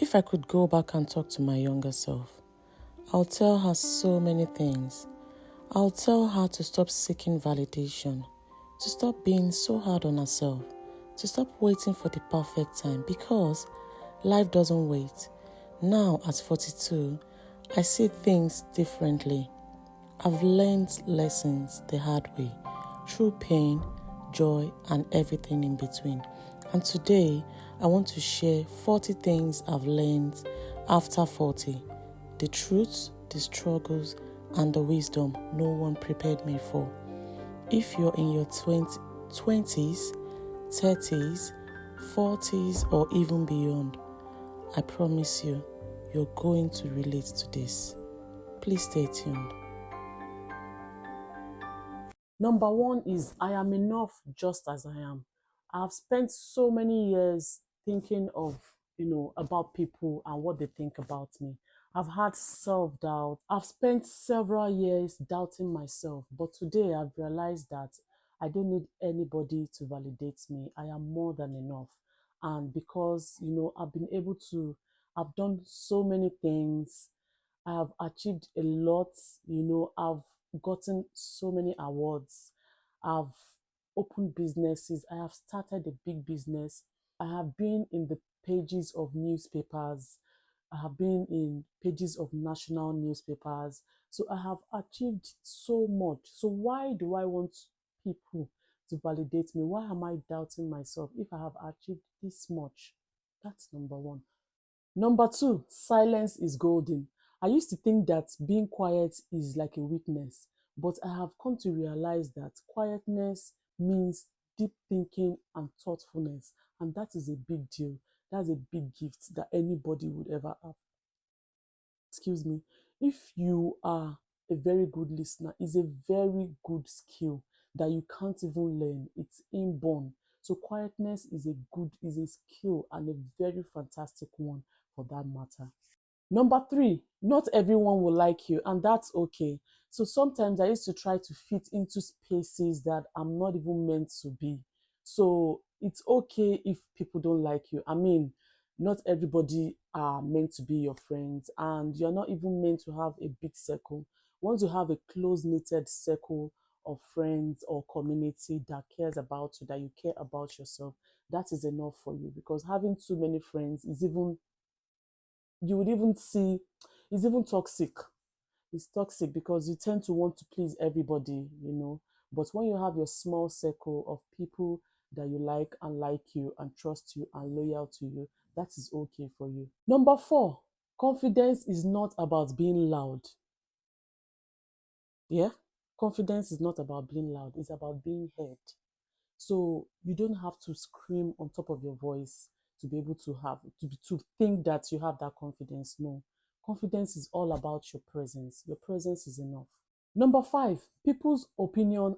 If I could go back and talk to my younger self, I'll tell her so many things. I'll tell her to stop seeking validation, to stop being so hard on herself, to stop waiting for the perfect time because life doesn't wait. Now at 42, I see things differently. I've learned lessons the hard way, through pain, joy, and everything in between. And today, I want to share 40 things I've learned after 40. The truths, the struggles, and the wisdom no one prepared me for. If you're in your 20s, 30s, 40s, or even beyond, I promise you're going to relate to this. Please stay tuned. Number one is I am enough just as I am. I've spent so many years thinking of, about people and what they think about me. I've had self-doubt. I've spent several years doubting myself, but today I've realized that I don't need anybody to validate me. I am more than enough. And because, I've done so many things. I have achieved a lot, I've gotten so many awards. I've opened businesses. I have started a big business. I have been in the pages of newspapers. I have been in pages of national newspapers. So I have achieved so much. So why do I want people to validate me? Why am I doubting myself if I have achieved this much? That's number one. Number two, silence is golden. I used to think that being quiet is like a weakness, but I have come to realize that quietness means deep thinking and thoughtfulness, and that is a big deal. That's a big gift that anybody would ever have. Excuse me. If you are a very good listener, it's a very good skill that you can't even learn. It's inborn. So quietness is a skill and a very fantastic one for that matter. Number three, not everyone will like you, and that's okay. So sometimes I used to try to fit into spaces that I'm not even meant to be. So it's okay if people don't like you. I mean, not everybody are meant to be your friends, and you're not even meant to have a big circle. Once you have a close-knitted circle of friends or community that cares about you, that you care about yourself, that is enough for you, because having too many friends is even, you would even see, it's even toxic. It's toxic because you tend to want to please everybody. But when you have your small circle of people that you like you and trust you and loyal to you, that is okay for you. Number four, confidence is not about being loud. Yeah? Confidence is not about being loud, it's about being heard. So you don't have to scream on top of your voice to be able to think that you have that confidence. No. Confidence is all about your presence. Your presence is enough. Number five, people's opinion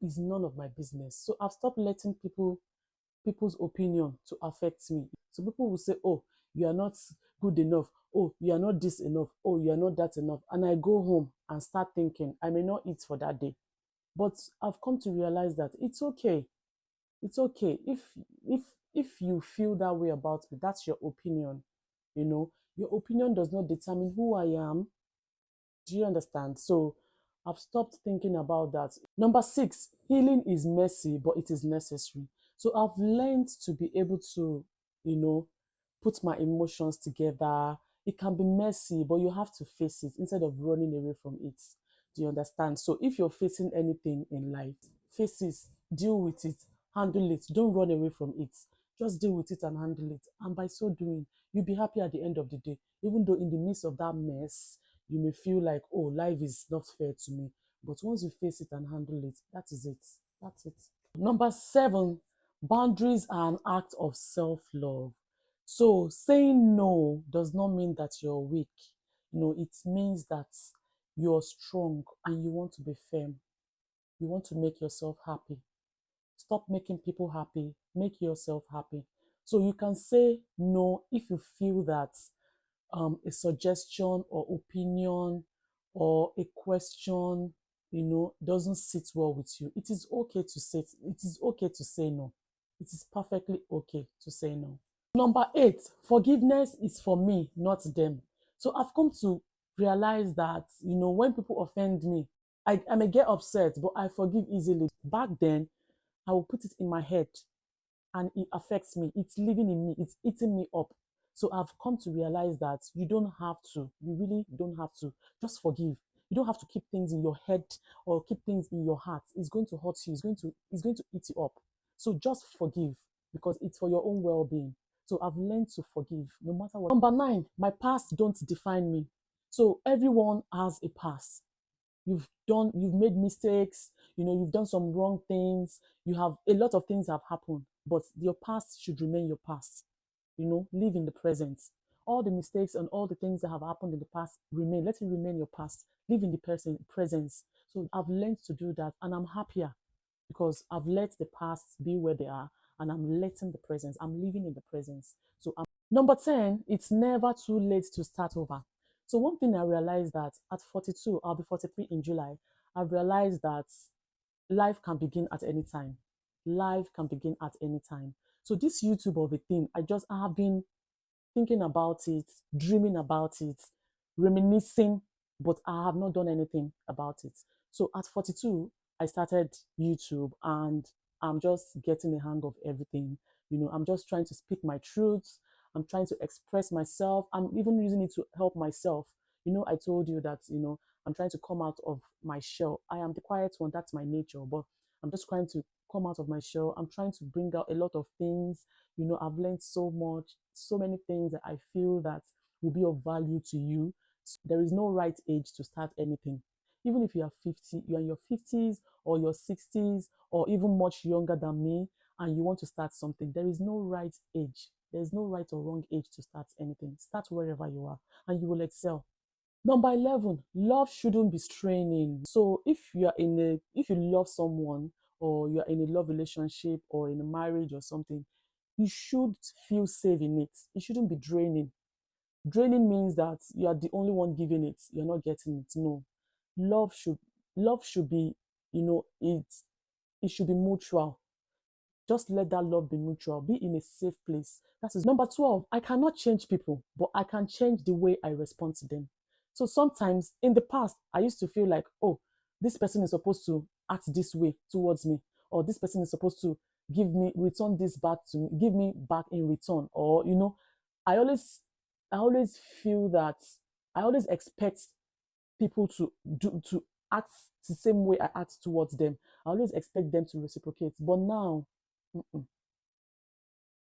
is none of my business. So I've stopped letting people's opinion to affect me. So people will say, oh, you are not good enough. Oh, you are not this enough. Oh, you are not that enough. And I go home and start thinking, I may not eat for that day. But I've come to realize that it's okay. It's okay if if you feel that way about me. That's your opinion. Your opinion does not determine who I am. Do you understand? So I've stopped thinking about that. Number six, healing is messy, but it is necessary. So I've learned to be able to, you know, put my emotions together. It can be messy, but you have to face it instead of running away from it. Do you understand? So if you're facing anything in life, face it, deal with it, handle it. Don't run away from it. Just deal with it and handle it. And by so doing, you'll be happy at the end of the day. Even though in the midst of that mess, you may feel like, oh, life is not fair to me. But once you face it and handle it, that is it. That's it. Number seven, boundaries are an act of self-love. So saying no does not mean that you're weak. It means that you're strong and you want to be firm. You want to make yourself happy. Stop making people happy. Make yourself happy. So you can say no if you feel that a suggestion or opinion or a question, doesn't sit well with you. It is okay to say no. It is perfectly okay to say no. Number eight, forgiveness is for me, not them. So I've come to realize that, when people offend me, I may get upset, but I forgive easily. Back then, I will put it in my head and it affects me. It's living in me, it's eating me up. So I've come to realize that you don't have to, you really don't have to. Just forgive. You don't have to keep things in your head or keep things in your heart. It's going to hurt you, it's going to eat you up. So just forgive because it's for your own well-being. So I've learned to forgive no matter what. Number nine, my past don't define me. So everyone has a past. You've made mistakes, you've done some wrong things, you have a lot of things have happened, but your past should remain your past. Live in the present. All the mistakes and all the things that have happened in the past, let it remain your past. Live in the presence. So I've learned to do that, and I'm happier because I've let the past be where they are, and I'm letting the presence, I'm living in the presence. So number 10, it's never too late to start over. So one thing I realized that at 42, I'll be 43 in July, I've realized that life can begin at any time. Life can begin at any time. So this YouTube of a thing, I have been thinking about it, dreaming about it, reminiscing, but I have not done anything about it. So at 42, I started YouTube and I'm just getting the hang of everything. I'm just trying to speak my truths. I'm trying to express myself. I'm even using it to help myself. I told you that, I'm trying to come out of my shell. I am the quiet one, that's my nature, but I'm just trying to come out of my shell. I'm trying to bring out a lot of things. I've learned so much, so many things that I feel that will be of value to you. So there is no right age to start anything. Even if you are 50, you're in your 50s or your 60s or even much younger than me, and you want to start something, there is no right age. There is no right or wrong age to start anything. Start wherever you are and you will excel. Number 11, love shouldn't be straining. So if you love someone or you're in a love relationship or in a marriage or something, you should feel safe in it. It shouldn't be draining. Draining means that you are the only one giving it, you're not getting it. No. Love should love should be, it should be mutual. Just let that love be mutual. Be in a safe place. That is number 12. I cannot change people, but I can change the way I respond to them. So sometimes in the past, I used to feel like, oh, this person is supposed to act this way towards me, or this person is supposed to return this back to me, give me back in return. Or, I always I always feel that I always expect people to act the same way I act towards them. I always expect them to reciprocate. But now, mm-mm,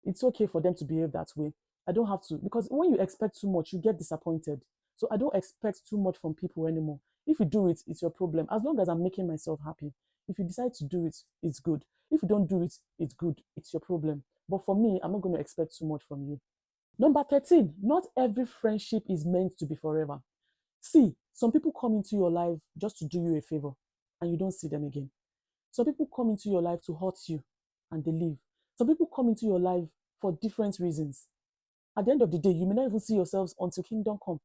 it's okay for them to behave that way. I don't have to, because when you expect too much, you get disappointed. So I don't expect too much from people anymore. If you do it, it's your problem. As long as I'm making myself happy. If you decide to do it, it's good. If you don't do it, it's good. It's your problem. But for me, I'm not going to expect too much from you. Number 13, not every friendship is meant to be forever. See, some people come into your life just to do you a favor and you don't see them again. Some people come into your life to hurt you and they leave. Some people come into your life for different reasons. At the end of the day, you may not even see yourselves until kingdom come.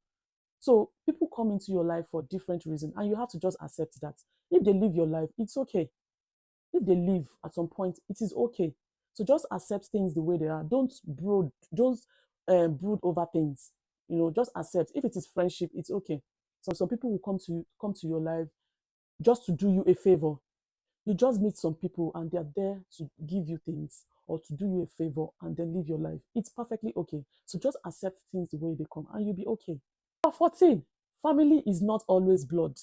So people come into your life for different reasons and you have to just accept that. If they live your life, it's okay. If they leave at some point, it is okay. So just accept things the way they are. Don't brood over things. Just accept. If it is friendship, it's okay. So some people will come to your life just to do you a favor. You just meet some people and they're there to give you things or to do you a favor and then live your life. It's perfectly okay. So just accept things the way they come and you'll be okay. Number 14, family is not always blood.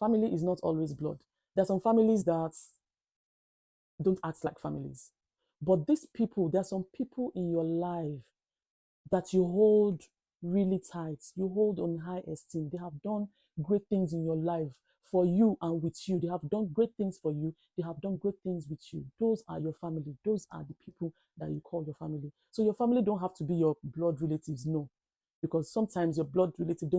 Family is not always blood. There are some families that don't act like families. But there are some people in your life that you hold really tight, you hold on high esteem. They have done great things in your life for you and with you. They have done great things for you. They have done great things with you. Those are your family. Those are the people that you call your family. So your family don't have to be your blood relatives, no. Because sometimes your blood relative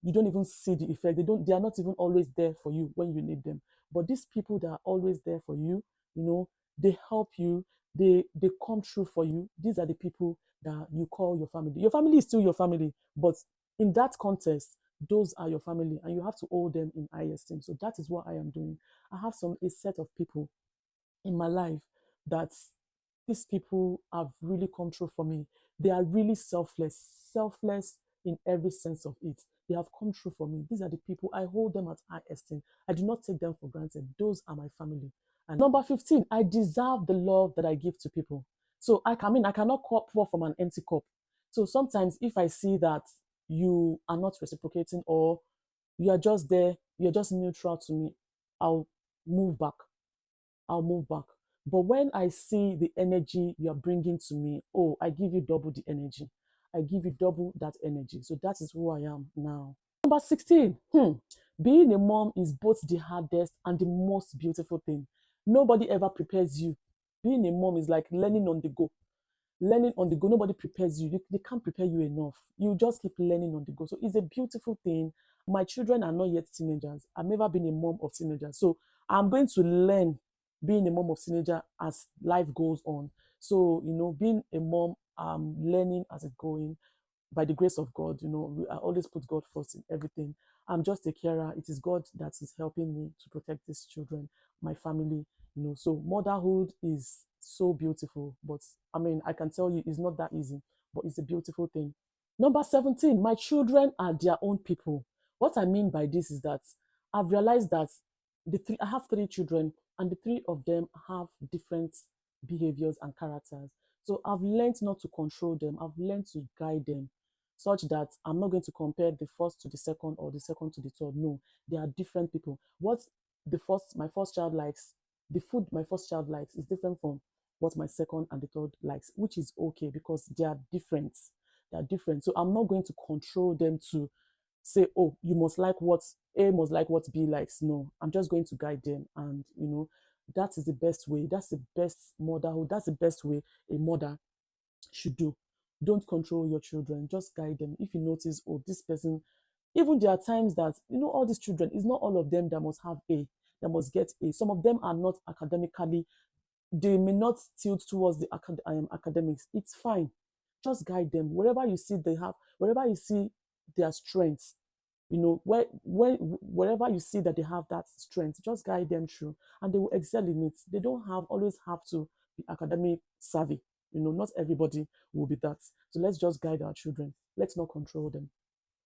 you don't even see the effect. They are not even always there for you when you need them. But these people that are always there for you, they help you, they come true for you. These are the people that you call your family. Your family is still your family, but in that context, those are your family, and you have to hold them in high esteem. So that is what I am doing. I have a set of people in my life that these people have really come true for me. They are really selfless in every sense of it. They have come true for me. These are the people, I hold them at high esteem. I do not take them for granted. Those are my family. And number 15, I deserve the love that I give to people. So I cannot pour from an empty cup. So sometimes if I see that you are not reciprocating, or you are just there, you're just neutral to me, I'll move back. I'll move back. But when I see the energy you're bringing to me, oh, I give you double the energy. I give you double that energy. So that is who I am now. Number 16, being a mom is both the hardest and the most beautiful thing. Nobody ever prepares you. Being a mom is like learning on the go. Learning on the go. Nobody prepares you. They can't prepare you enough. You just keep learning on the go. So it's a beautiful thing. My children are not yet teenagers. I've never been a mom of teenagers. So I'm going to learn being a mom of teenager as life goes on. So, being a mom, I'm learning as it's going. By the grace of God, I always put God first in everything. I'm just a carer. It is God that is helping me to protect these children, my family. So motherhood is so beautiful, but I can tell you it's not that easy, but it's a beautiful thing. Number 17, my children are their own people. What I mean by this is that I've realized that I have 3 children, and the 3 of them have different behaviors and characters. So I've learned not to control them. I've learned to guide them, such that I'm not going to compare the first to the second or the second to the third. No, they are different people. What my first child likes, the food my first child likes is different from what my second and the third likes, which is okay because they are different. They are different. So I'm not going to control them to say, oh, you must like what A must like what B likes. No, I'm just going to guide them. And, that is the best way. That's the best motherhood. That's the best way a mother should do. Don't control your children. Just guide them. If you notice, oh, this person, even there are times that, all these children, it's not all of them that must have A, that must get A. Some of them are not academically, they may not tilt towards the academics. It's fine. Just guide them. Wherever you see wherever you see their strengths, wherever you see that they have that strength, just guide them through and they will excel in it. They don't always have to be academic savvy. Not everybody will be that. So let's just guide our children. Let's not control them.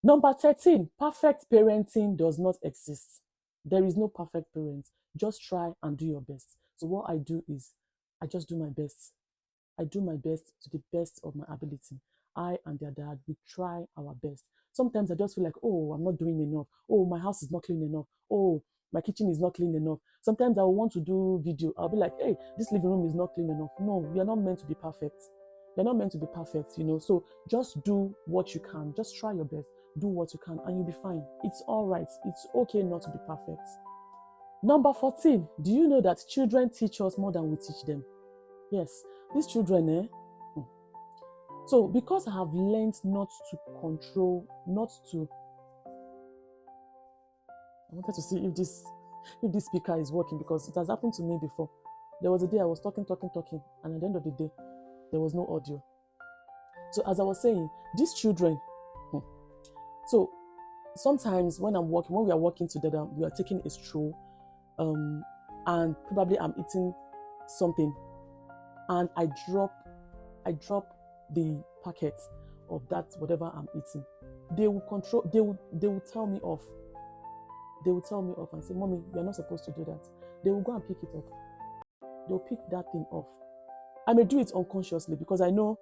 Number 13, perfect parenting does not exist. There is no perfect parent. Just try and do your best. So what I do is I just do my best. I do my best to the best of my ability. I and their dad, we try our best. Sometimes I just feel like, oh, I'm not doing enough. Oh, my house is not clean enough. Oh, my kitchen is not clean enough. Sometimes I will want to do video. I'll be like, hey, this living room is not clean enough. No, you're not meant to be perfect. You're not meant to be perfect, So just do what you can. Just try your best. Do what you can and you'll be fine. It's all right. It's okay not to be perfect. Number 14, do you know that children teach us more than we teach them? Yes, these children, So because I have learned not to control, I wanted to see if this speaker is working because it has happened to me before. There was a day I was talking, and at the end of the day, there was no audio. So as I was saying, these children, so sometimes when we are working together, we are taking a stroll, and probably I'm eating something, and I drop the packet of that whatever I'm eating. They will tell me off. They will tell me off and say, Mommy, you're not supposed to do that. They will go and pick it up. They'll pick that thing off. I may do it unconsciously because I know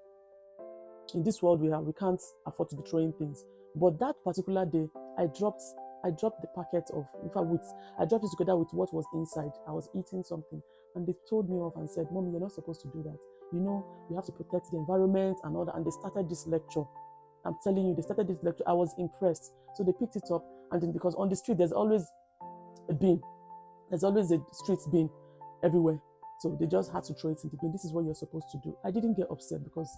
in this world we can't afford to be throwing things. But that particular day, I dropped the packet of, I dropped it together with what was inside. I was eating something and they told me off and said, Mommy, you're not supposed to do that. You have to protect the environment and all that. And they started this lecture. I'm telling you, they started this lecture. I was impressed. So they picked it up, and then because on the street, there's always a bin. There's always a street bin everywhere. So they just had to throw it in the bin. This is what you're supposed to do. I didn't get upset because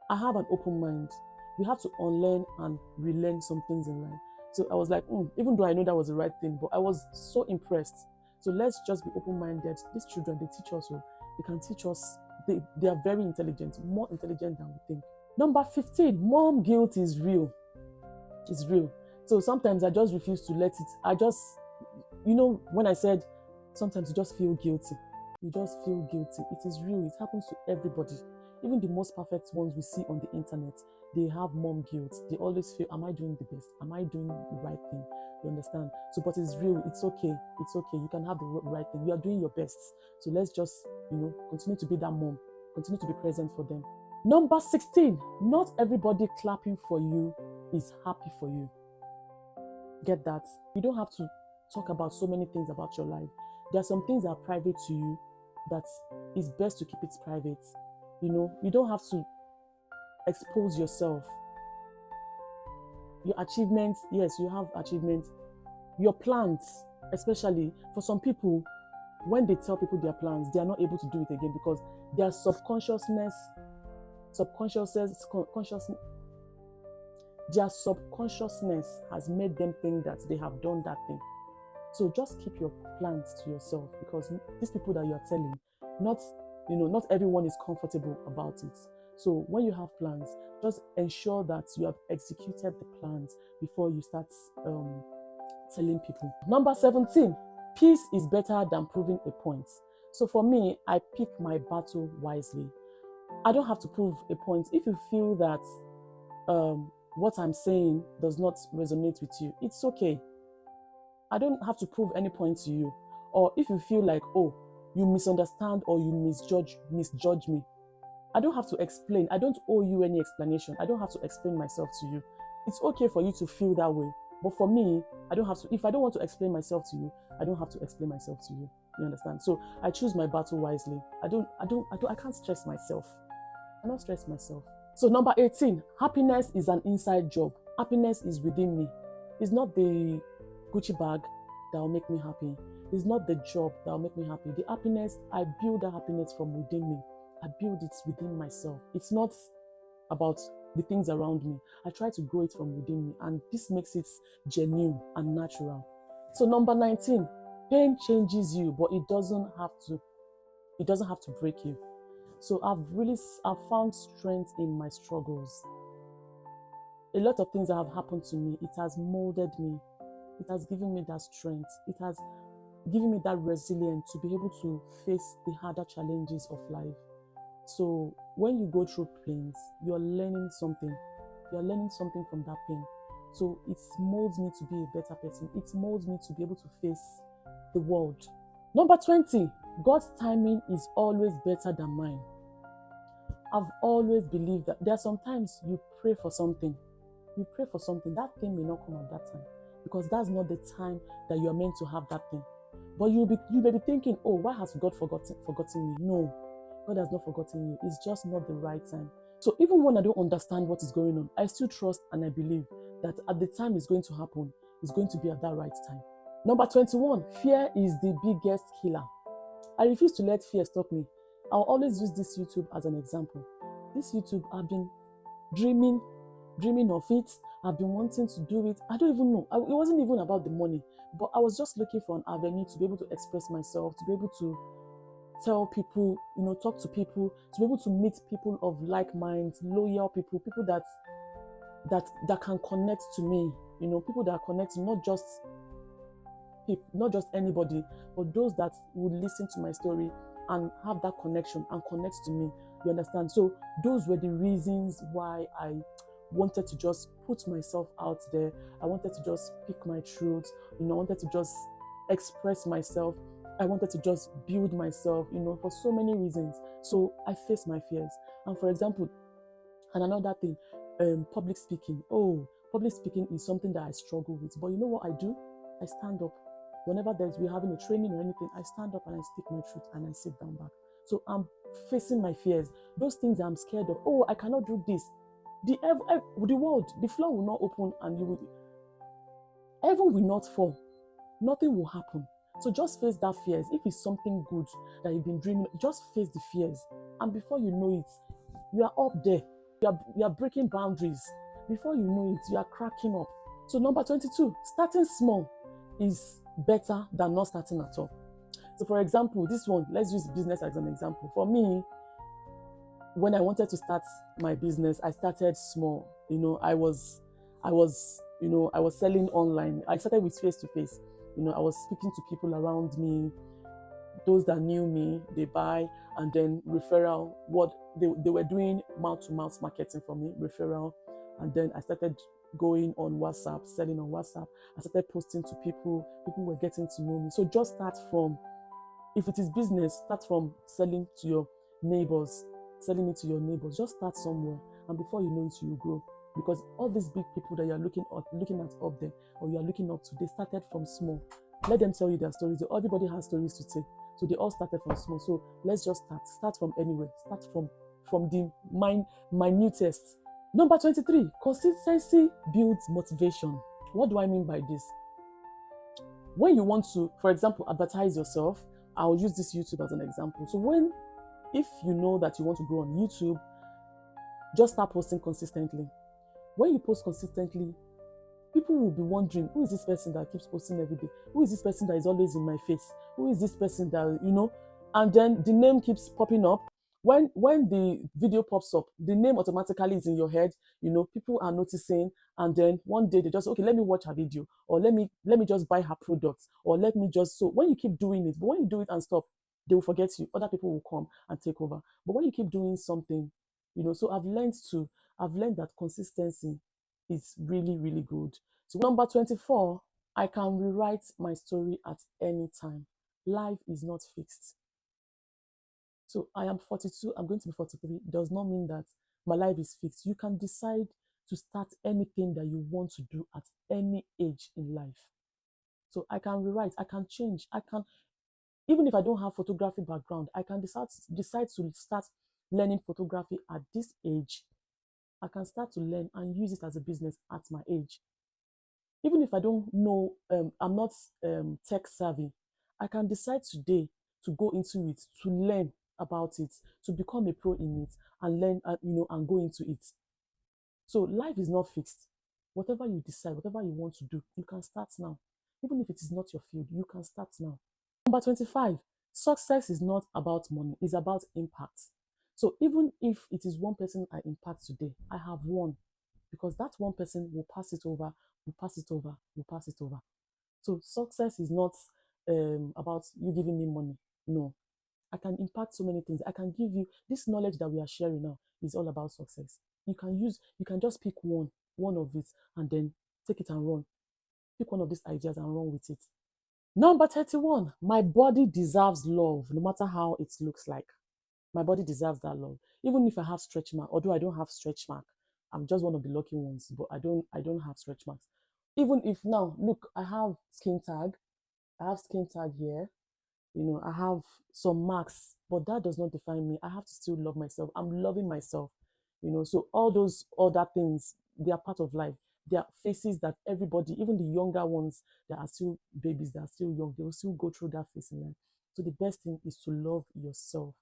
I have an open mind. We have to unlearn and relearn some things in life. So I was like, even though I know that was the right thing, but I was so impressed. So let's just be open-minded. These children, they teach us, they can teach us. They are very intelligent, more intelligent than we think. Number 15, mom guilt is real. It's real. So sometimes I just refuse to let it. When I said sometimes you just feel guilty. you just feel guilty. It is real. It happens to everybody. Even the most perfect ones we see on the internet, they have mom guilt. They always feel, am I doing the best? Am I doing the right thing? You understand? So, but it's real. It's okay. It's okay. You can have the right thing. You are doing your best. So let's just, continue to be that mom. Continue to be present for them. Number 16, not everybody clapping for you is happy for you. Get that? You don't have to talk about so many things about your life. There are some things that are private to you that it's best to keep it private. You don't have to expose yourself. Your achievements, yes, you have achievements. Your plans, especially for some people, when they tell people their plans, they are not able to do it again because their subconsciousness has made them think that they have done that thing. So just keep your plans to yourself, because these people that you are telling, not everyone is comfortable about it. So when you have plans, just ensure that you have executed the plans before you start telling people. Number 17, peace is better than proving a point. So for me, I pick my battle wisely. I don't have to prove a point. If you feel that what I'm saying does not resonate with you, it's okay. I don't have to prove any point to you. Or if you feel like, oh, you misunderstand or you misjudge me, I don't have to explain. I don't owe you any explanation. I don't have to explain myself to you. It's okay for you to feel that way. But for me, I don't have to. If I don't want to explain myself to you, I don't have to explain myself to you. You understand? So I choose my battle wisely. I can't stress myself. I don't stress myself. So number 18, happiness is an inside job. Happiness is within me. It's not the Gucci bag that will make me happy. It's not the job that will make me happy. The happiness, I build that happiness from within me. I build it within myself. It's not about the things around me. I try to grow it from within me, and this makes it genuine and natural. So number 19, pain changes you, but it doesn't have to break you. So I've found strength in my struggles. A lot of things that have happened to me, it has molded me. It has given me that strength. It has given me that resilience to be able to face the harder challenges of life. So when you go through pains, you're learning something. You're learning something from that pain. So it molds me to be a better person. It molds me to be able to face the world. Number 20, God's timing is always better than mine. I've always believed that there are sometimes you pray for something. That thing may not come at that time, because that's not the time that you are meant to have that thing. But you may be thinking, oh, why has God forgotten me? No, God has not forgotten you. It's just not the right time. So even when I don't understand what is going on, I still trust and I believe that at the time it's going to happen, it's going to be at that right time. Number 21, fear is the biggest killer. I refuse to let fear stop me. I'll always use this YouTube as an example. This YouTube, I've been dreaming of it. I've been wanting to do it. I don't even know. It wasn't even about the money, but I was just looking for an avenue to be able to express myself, to be able to tell people, talk to people, to be able to meet people of like minds, loyal people that can connect to me, people that are connecting, not just anybody, but those that would listen to my story and have that connection and connect to me. You understand? So those were the reasons why I wanted to just put myself out there. I wanted to just speak my truth. I wanted to just express myself. I wanted to just build myself, for so many reasons. So I face my fears. And for example, and another thing, public speaking. Oh, public speaking is something that I struggle with. But you know what I do? I stand up. Whenever we're having a training or anything, I stand up and I speak my truth and I sit down back. So I'm facing my fears. Those things I'm scared of. Oh, I cannot do this. The world, the floor will not open and heaven will not fall. Nothing will happen. So just face that fears. If it's something good that you've been dreaming, just face the fears. And before you know it, you are up there. You are breaking boundaries. Before you know it, you are cracking up. So number 22, starting small is better than not starting at all. So for example, this one, let's use business as an example. For me, when I wanted to start my business, I started small. I was selling online. I started with face-to-face. I was speaking to people around me, those that knew me, they buy, and then referral. What they were doing mouth to mouth marketing for me, referral, and then I started going on WhatsApp, selling on WhatsApp. I started posting to people. People were getting to know me. So just start from, if it is business, start from selling to your neighbors, selling it to your neighbors. Just start somewhere, and before you know it, you grow. Because all these big people that you are looking at up there, or you are looking up to, they started from small. Let them tell you their stories. Everybody has stories to tell. So they all started from small. So let's just start. Start from anywhere. Start from the minutest. Number 23, consistency builds motivation. What do I mean by this? When you want to, for example, advertise yourself, I'll use this YouTube as an example. So if you know that you want to grow on YouTube, just start posting consistently. When you post consistently, people will be wondering, who is this person that keeps posting every day? Who is this person that is always in my face? Who is this person that, and then the name keeps popping up. When the video pops up, the name automatically is in your head. People are noticing, and then one day they just, okay, let me watch her video, or let me just buy her products, or let me just. So when you keep doing it, but when you do it and stop, they will forget you. Other people will come and take over. But when you keep doing something, so I've learned that consistency is really, really good. So number 24, I can rewrite my story at any time. Life is not fixed. So I am 42, I'm going to be 43. Does not mean that my life is fixed. You can decide to start anything that you want to do at any age in life. So I can rewrite, I can change, even if I don't have photography background, I can decide to start learning photography at this age. I can start to learn and use it as a business at my age. Even if I don't know, I'm not tech savvy, I can decide today to go into it, to learn about it, to become a pro in it, and learn, and go into it. So life is not fixed. Whatever you decide, whatever you want to do, you can start now. Even if it is not your field, you can start now. Number 25, success is not about money, it's about impact. So even if it is one person I impact today, I have won, because that one person will pass it over, will pass it over, will pass it over. So success is not about you giving me money. No, I can impact so many things. I can give you this knowledge that we are sharing now is all about success. You can just pick one of it, and then take it and run. Pick one of these ideas and run with it. Number 31, my body deserves love, no matter how it looks like. My body deserves that love. Even if I have stretch mark, although I don't have stretch mark, I'm just one of the lucky ones, but I don't have stretch marks. Even if now, look, I have skin tag. I have skin tag here. I have some marks, but that does not define me. I have to still love myself. I'm loving myself. So all those other things, they are part of life. They are phases that everybody, even the younger ones that are still babies, that are still young, they will still go through that phase in life. So the best thing is to love yourself.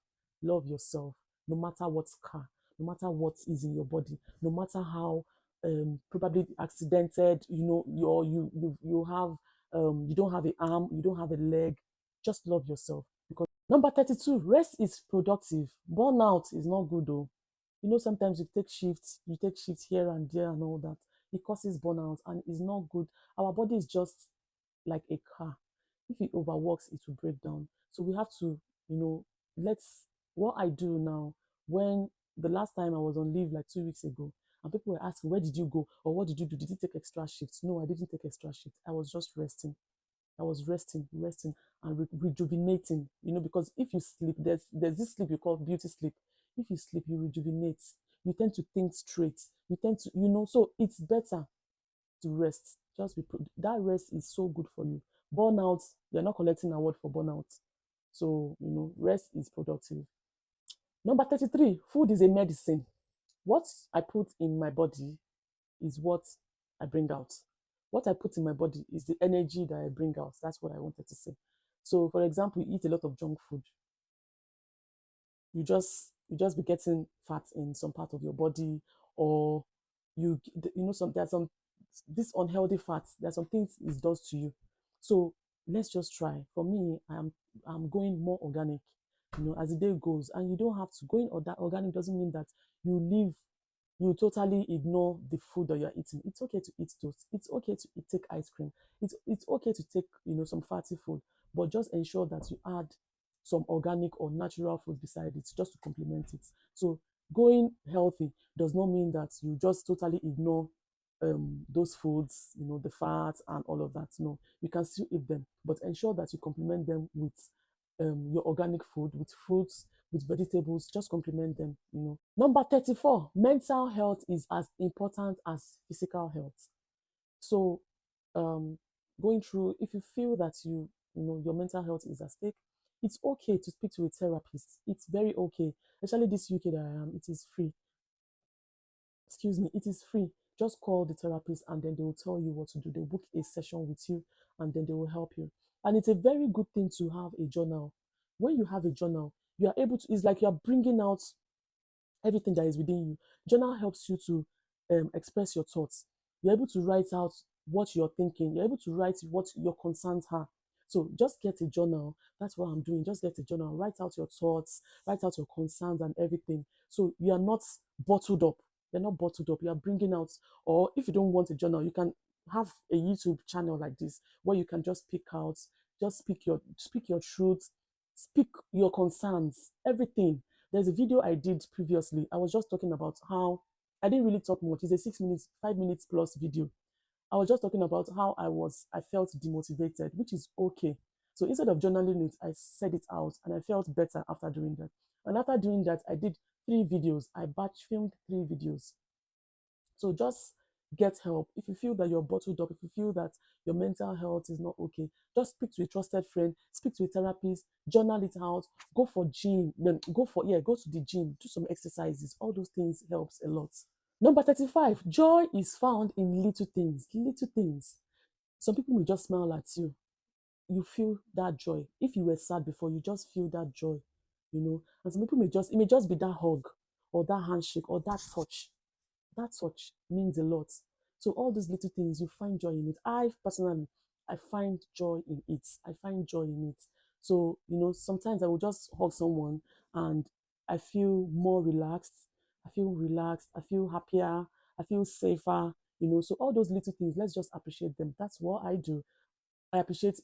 Love yourself, no matter what scar, no matter what is in your body, no matter how probably accidented, you have you don't have an arm, you don't have a leg. Just love yourself. Because number 32, rest is productive. Burnout is not good though. Sometimes you take shifts here and there and all that. It causes burnout and it's not good. Our body is just like a car. If it overworks, it will break down. So we have to, let's, what I do now, when the last time I was on leave like 2 weeks ago, and people were asking, where did you go? Or what did you do? Did you take extra shifts? No, I didn't take extra shifts. I was just resting. I was resting, and rejuvenating. Because if you sleep, there's this sleep you call beauty sleep. If you sleep, you rejuvenate. You tend to think straight. You tend to, so it's better to rest. That rest is so good for you. Burnout, you're not collecting an award for burnout. So, rest is productive. Number 33, food is a medicine. What I put in my body is what I bring out. What I put in my body is the energy that I bring out. That's what I wanted to say. So, for example, you eat a lot of junk food, you just be getting fat in some part of your body, or there's some this unhealthy fats. There's some things it does to you. So let's just try. For me, I'm going more organic. As the day goes, and you don't have to go in, or that organic doesn't mean that you totally ignore the food that you're eating. It's okay to eat toast. It's okay to take ice cream. It's okay to take some fatty food, but just ensure that you add some organic or natural food beside it just to complement it. So going healthy does not mean that you just totally ignore those foods, the fats and all of that. No, you can still eat them, but ensure that you complement them with your organic food, with fruits, with vegetables. Just complement them. Number 34, mental health is as important as physical health. So, um, going through, if you feel that your mental health is at stake, it's okay to speak to a therapist. It's very okay, especially this UK that I am. It is free. Excuse me, it is free. Just call the therapist and then they will tell you what to do. They'll book a session with you and then they will help you. And it's a very good thing to have a journal. When you have a journal, you are able to, it's like you are bringing out everything that is within you. Journal helps you to express your thoughts. You're able to write out what you're thinking. You're able to write what your concerns are. So just get a journal. That's what I'm doing. Just get a journal. Write out your thoughts, write out your concerns and everything. So you are not bottled up. You're not bottled up. You are bringing out, or if you don't want a journal, you can have a YouTube channel like this where you can just pick out, just speak your truth, speak your concerns, everything. There's a video I did previously. I was just talking about how I didn't really talk much. It's a 6 minutes, 5 minutes plus video. I was just talking about how I felt demotivated, which is okay. So instead of journaling it, I said it out and I felt better after doing that. And after doing that, I did 3 videos. I batch filmed 3 videos. So just get help. If you feel that you're bottled up, if you feel that your mental health is not okay, just speak to a trusted friend, speak to a therapist, journal it out, go for gym, then go to the gym, do some exercises. All those things helps a lot. Number 35, joy is found in little things. Little things. Some people will just smile at you. You feel that joy. If you were sad before, you just feel that joy. And some people it may just be that hug or that handshake or that touch means a lot. So all these little things, you find joy in it. I personally, I find joy in it. I find joy in it. So, sometimes I will just hug someone and I feel more relaxed. I feel relaxed. I feel happier. I feel safer. So all those little things, let's just appreciate them. That's what I do. I appreciate,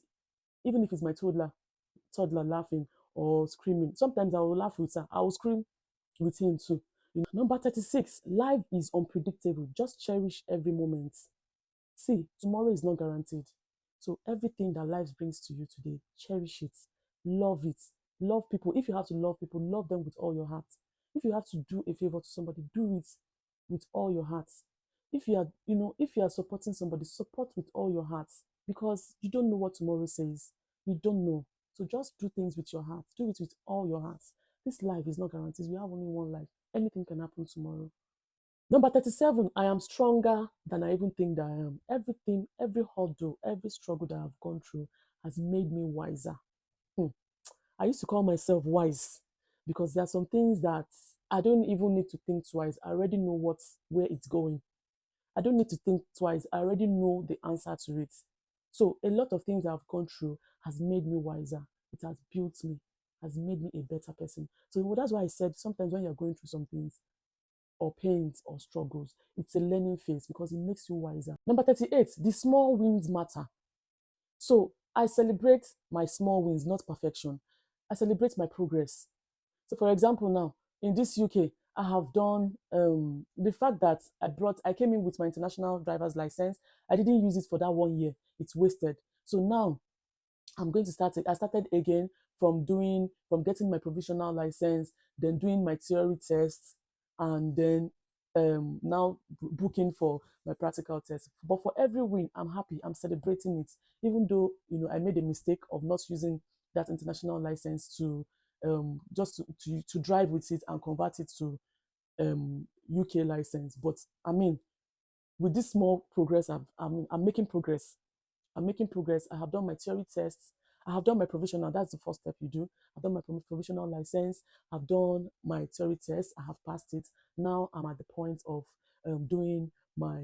even if it's my toddler laughing or screaming. Sometimes I will laugh with her. I will scream with him too. Number 36, life is unpredictable. Just cherish every moment. See, tomorrow is not guaranteed. So everything that life brings to you today, cherish it, love it, love people. If you have to love people, love them with all your heart. If you have to do a favor to somebody, do it with all your heart. If you are supporting somebody, support with all your heart because you don't know what tomorrow says. You don't know. So just do things with your heart. Do it with all your heart. This life is not guaranteed. We have only one life. Anything can happen tomorrow. Number 37, I am stronger than I even think that I am. Everything, every hurdle, every struggle that I've gone through has made me wiser. Hmm. I used to call myself wise because there are some things that I don't even need to think twice. I already know where it's going. I don't need to think twice. I already know the answer to it. So a lot of things I've gone through has made me wiser. It has built me, has made me a better person. So that's why I said sometimes when you're going through some things, or pains or struggles. It's a learning phase because it makes you wiser. Number 38, the small wins matter. So I celebrate my small wins, not perfection. I celebrate my progress. So for example, now in this UK, I have done the fact that I came in with my international driver's license. I didn't use it for that 1 year. It's wasted. So now I'm going to start it. I started again from getting my provisional license, then doing my theory tests, and then now booking for my practical test. But for every win, I'm happy. I'm celebrating it, even though I made a mistake of not using that international license to just to drive with it and convert it to UK license. But I mean, with this small progress, I'm making progress. I'm making progress. I have done my theory tests. I have done my provisional. That's the first step you do. I've done my provisional license. I've done my theory test. I have passed it. Now I'm at the point of doing my.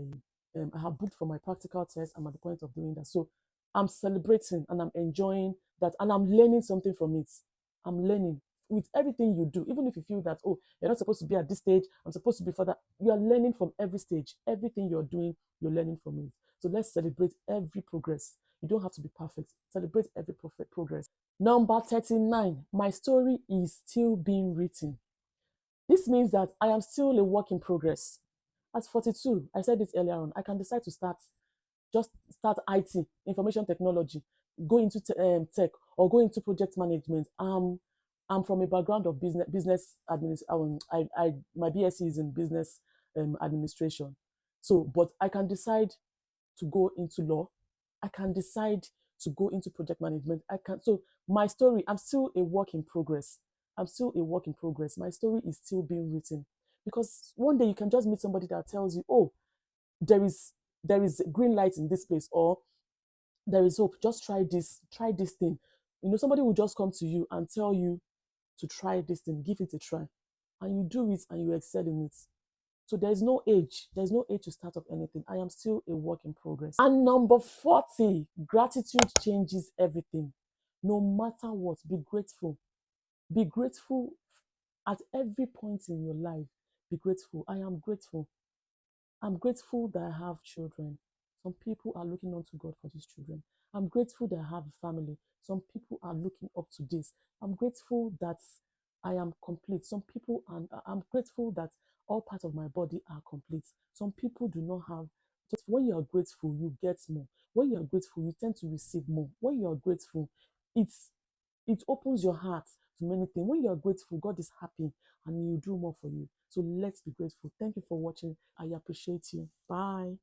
I have booked for my practical test. I'm at the point of doing that. So I'm celebrating and I'm enjoying that, and I'm learning something from it. I'm learning with everything you do, even if you feel that, oh, you're not supposed to be at this stage, I'm supposed to be further. You are learning from every stage. Everything you're doing, you're learning from it. So let's celebrate every progress. You don't have to be perfect. Celebrate every perfect progress. Number 39, my story is still being written. This means that I am still a work in progress. At 42, I said it earlier on, I can decide to just start IT, information technology, go into tech, or go into project management. I'm from a background of business administration. My BSc is in business administration. So, but I can decide to go into law. I can decide to go into project management. I can. So my story, I'm still a work in progress. I'm still a work in progress. My story is still being written because one day you can just meet somebody that tells you, "Oh, there is there is green light in this place," or "There is hope. Just try this thing." Somebody will just come to you and tell you to try this thing, give it a try, and you do it and you excel in it. So there's no age. There's no age to start up anything. I am still a work in progress. And number 40, gratitude changes everything. No matter what, be grateful. Be grateful at every point in your life. Be grateful. I am grateful. I'm grateful that I have children. Some people are looking unto God for these children. I'm grateful that I have a family. Some people are looking up to this. I'm grateful that I am complete. Some people, and I'm grateful that all parts of my body are complete. Some people do not have. Just when you are grateful, you get more. When you are grateful, you tend to receive more. When you are grateful, it's it opens your heart to many things. When you are grateful, God is happy and He will do more for you. So let's be grateful. Thank you for watching. I appreciate you. Bye.